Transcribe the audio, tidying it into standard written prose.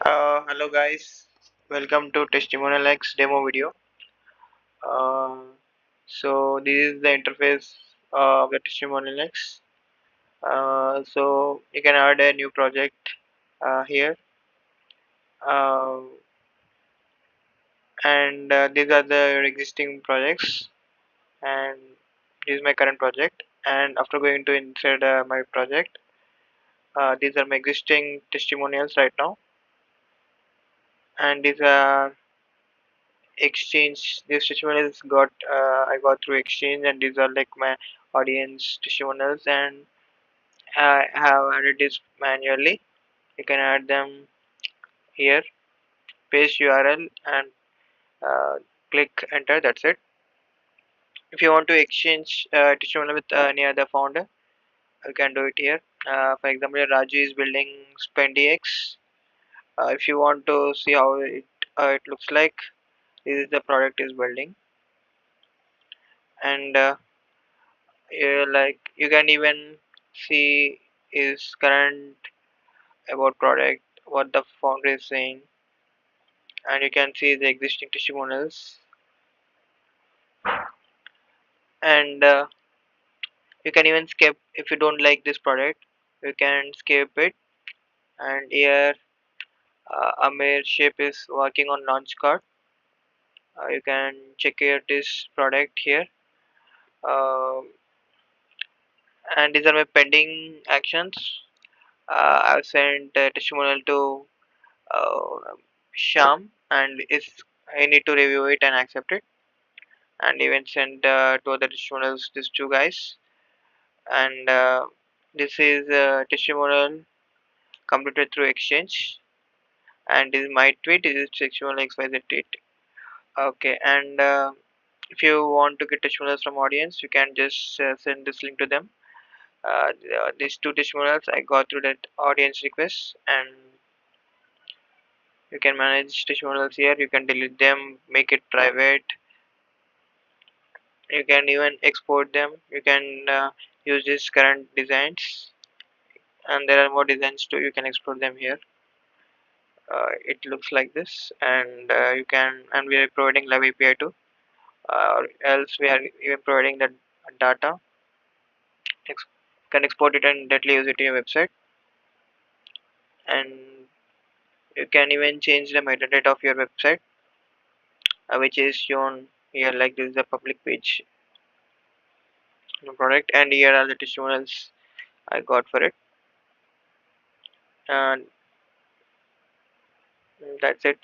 Hello guys, welcome to TestimonialX demo video. Uh, so this is the interface of the TestimonialX. So you can add a new project here, uh, and these are the existing projects, and this is my current project. And after going to insert my project, these are my existing testimonials right now, and these are exchange. These testimonials I got through exchange, and these are like my audience testimonials, and I have added this manually. You can add them here, paste URL, and uh, click enter. That's it. If you want to exchange testimonial with any other founder, you can do it here. For example, Raju is building SpendX. If you want to see how it looks like, this is the product is building, and like you can even see his current about product, what the founder is saying, and you can see the existing testimonials, and you can even skip if you don't like this product. You can skip it, and here Amir Shape is working on launch card. You can check out this product here, uh, and these are my pending actions. I've sent a testimonial to uh, Sham, and is I need to review it and accept it, and even send to other testimonials these two guys. And this is a testimonial completed through exchange, and this is my tweet. This is testimonial XYZ tweet. Okay, and if you want to get testimonials from audience, you can just send this link to them. These two testimonials I got through that audience request, and you can manage testimonials here. You can delete them, make it private. You can even export them. You can use these current designs, and there are more designs too. You can export them here. It looks like this, and you can, and we are providing live API too, or else we are even providing the data. Can export it and directly use it to your website, and you can even change the metadata of your website, which is shown here. Like this is a public page product, and here are the testimonials I got for it, and that's it.